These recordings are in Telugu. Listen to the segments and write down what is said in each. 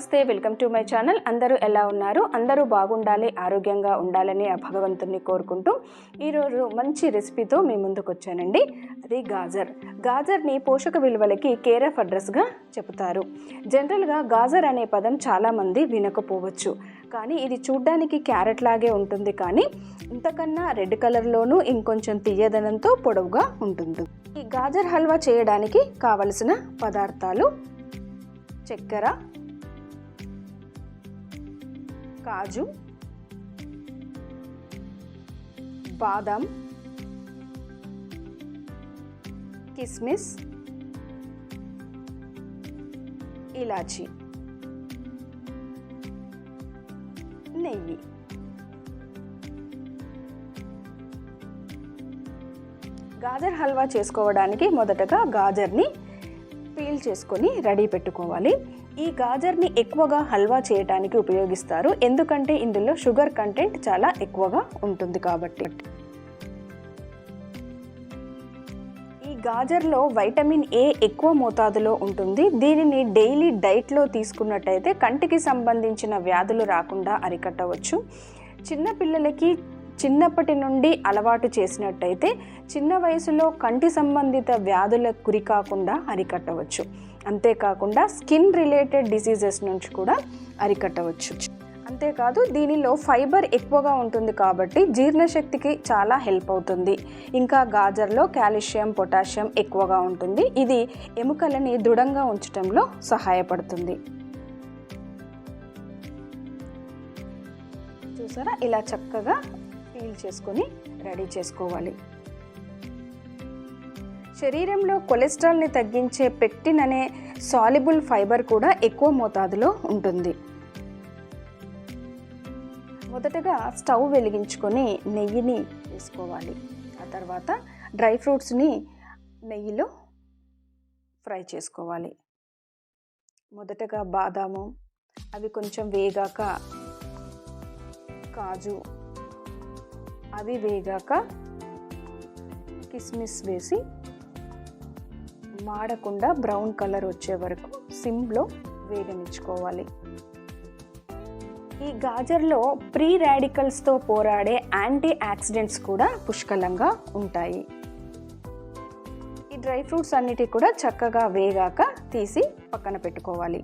నమస్తే, వెల్కమ్ టు మై ఛానల్. అందరూ ఎలా ఉన్నారు? అందరూ బాగుండాలి, ఆరోగ్యంగా ఉండాలని ఆ భగవంతుని కోరుకుంటూ ఈరోజు మంచి రెసిపీతో మీ ముందుకు వచ్చానండి. అది గాజర్ని పోషక విలువలకి కేర్ ఆఫ్ అడ్రస్గా చెబుతారు. జనరల్గా గాజర్ అనే పదం చాలామంది వినకపోవచ్చు, కానీ ఇది చూడ్డానికి క్యారెట్ లాగే ఉంటుంది, కానీ ఇంతకన్నా రెడ్ కలర్లోనూ ఇంకొంచెం తీయదనంతో పొడవుగా ఉంటుంది. ఈ గాజర్ హల్వా చేయడానికి కావలసిన పదార్థాలు: చక్కెర, కాజు, బాదం, కిస్మిస్, ఇలాచి, నెయ్యి. గాజర్ హల్వా చేసుకోవడానికి మొదటగా గాజర్ని పీల్ చేసుకొని రెడీ పెట్టుకోవాలి. ఈ గాజర్ని ఎక్కువగా హల్వా చేయడానికి ఉపయోగిస్తారు, ఎందుకంటే ఇందులో షుగర్ కంటెంట్ చాలా ఎక్కువగా ఉంటుంది కాబట్టి. ఈ గాజర్లో వైటమిన్ ఏ ఎక్కువ మోతాదులో ఉంటుంది. దీనిని డైలీ డైట్లో తీసుకున్నట్టయితే కంటికి సంబంధించిన వ్యాధులు రాకుండా అరికట్టవచ్చు. చిన్నపిల్లలకి చిన్నప్పటి నుండి అలవాటు చేసినట్టయితే చిన్న వయసులో కంటి సంబంధిత వ్యాధుల గురి కాకుండా అరికట్టవచ్చు. అంతేకాకుండా స్కిన్ రిలేటెడ్ డిసీజెస్ నుంచి కూడా అరికట్టవచ్చు. అంతేకాదు, దీనిలో ఫైబర్ ఎక్కువగా ఉంటుంది కాబట్టి జీర్ణశక్తికి చాలా హెల్ప్ అవుతుంది. ఇంకా గాజర్లో కాల్షియం, పొటాషియం ఎక్కువగా ఉంటుంది. ఇది ఎముకలని దృఢంగా ఉంచడంలో సహాయపడుతుంది. చూసారా, ఇలా చక్కగా పీల్ చేసుకొని రెడీ చేసుకోవాలి. శరీరంలో కొలెస్ట్రాల్ని తగ్గించే పెక్టిన్ అనే సాల్యుబుల్ ఫైబర్ కూడా ఎక్కువ మోతాదులో ఉంటుంది. మొదటగా స్టవ్ వెలిగించుకొని నెయ్యిని వేసుకోవాలి. ఆ తర్వాత డ్రై ఫ్రూట్స్ని నెయ్యిలో ఫ్రై చేసుకోవాలి. మొదటగా బాదాము, అవి కొంచెం వేగాక కాజు, అవి వేగాక కిస్మిస్ వేసి మాడకుండా బ్రౌన్ కలర్ వచ్చే వరకు సిమ్లో వేగనించుకోవాలి. ఈ గాజర్లో ప్రీ రాడికల్స్తో పోరాడే యాంటీ ఆక్సిడెంట్స్ కూడా పుష్కలంగా ఉంటాయి. ఈ డ్రై ఫ్రూట్స్ అన్నిటి కూడా చక్కగా వేగాక తీసి పక్కన పెట్టుకోవాలి.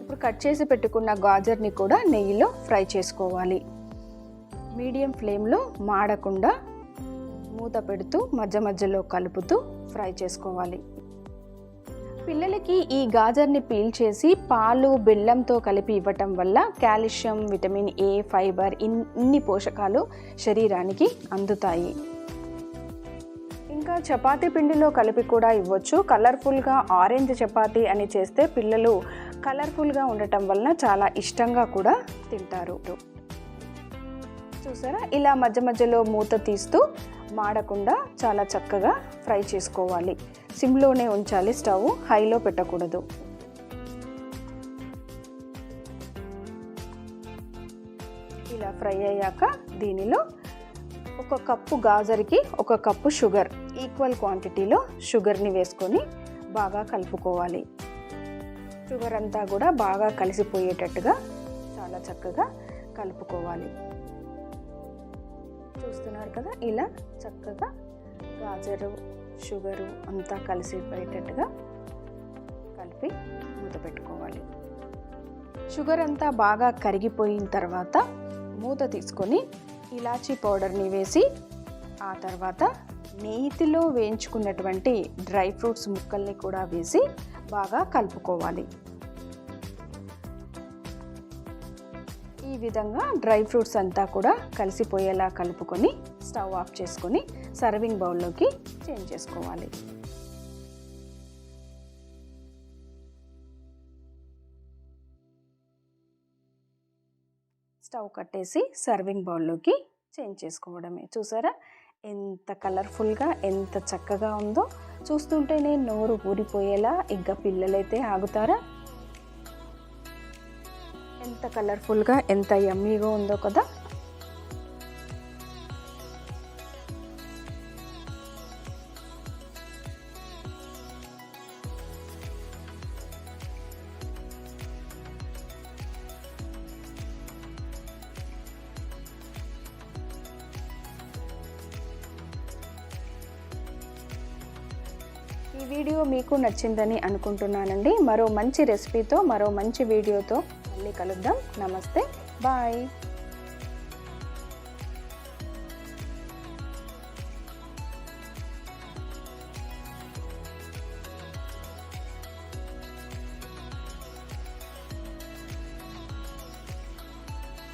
ఇప్పుడు కట్ చేసి పెట్టుకున్న గాజర్ని కూడా నెయ్యిలో ఫ్రై చేసుకోవాలి. మీడియం ఫ్లేమ్లో మాడకుండా మూత పెడుతూ మధ్య మధ్యలో కలుపుతూ ఫ్రై చేసుకోవాలి. పిల్లలకి ఈ గాజర్ని పీల్ చేసి పాలు, బెల్లంతో కలిపి ఇవ్వటం వల్ల కాల్షియం, విటమిన్ ఏ, ఫైబర్ ఇన్ని పోషకాలు శరీరానికి అందుతాయి. ఇంకా చపాతీ పిండిలో కలిపి కూడా ఇవ్వచ్చు. కలర్ఫుల్గా ఆరెంజ్ చపాతీ అని చేస్తే పిల్లలు కలర్ఫుల్గా ఉండటం వలన చాలా ఇష్టంగా కూడా తింటారు. చూసారా, ఇలా మధ్య మధ్యలో మూత తీస్తూ మాడకుండా చాలా చక్కగా ఫ్రై చేసుకోవాలి. సిమ్లోనే ఉంచాలి, స్టవ్ హైలో పెట్టకూడదు. ఇలా ఫ్రై అయ్యాక దీనిలో 1 కప్పు గాజర్కి 1 కప్పు షుగర్, ఈక్వల్ క్వాంటిటీలో షుగర్ని వేసుకొని బాగా కలుపుకోవాలి. షుగర్ అంతా కూడా బాగా కలిసిపోయేటట్టుగా చాలా చక్కగా కలుపుకోవాలి. చూస్తున్నారు కదా, ఇలా చక్కగా గాజరు, షుగరు అంతా కలిసిపోయేటట్టుగా కలిపి మూత పెట్టుకోవాలి. షుగర్ అంతా బాగా కరిగిపోయిన తర్వాత మూత తీసుకొని ఇలాచీ పౌడర్ని వేసి ఆ తర్వాత నేతిలో వేయించుకున్నటువంటి డ్రై ఫ్రూట్స్ ముక్కల్ని కూడా వేసి బాగా కలుపుకోవాలి. ఈ విధంగా డ్రై ఫ్రూట్స్ అంతా కూడా కలిసిపోయేలా కలుపుకొని స్టవ్ ఆఫ్ చేసుకొని సర్వింగ్ బౌల్లోకి చేంజ్ చేసుకోవాలి. స్టవ్ కట్టేసి సర్వింగ్ బౌల్లోకి చేంజ్ చేసుకోవడమే. చూసారా, ఎంత కలర్ఫుల్గా, ఎంత చక్కగా ఉందో. చూస్తుంటేనే నోరు ఊరిపోయేలా. ఇంకా పిల్లలైతే ఆగుతారా? ఎంత కలర్ఫుల్గా, ఎంత యమ్మీగా ఉందో కదా. ఈ వీడియో మీకు నచ్చిందని అనుకుంటున్నానండి. మరో మంచి రెసిపీతో మరో మంచి వీడియోతో మళ్ళీ కలుద్దాం. నమస్తే, బాయ్.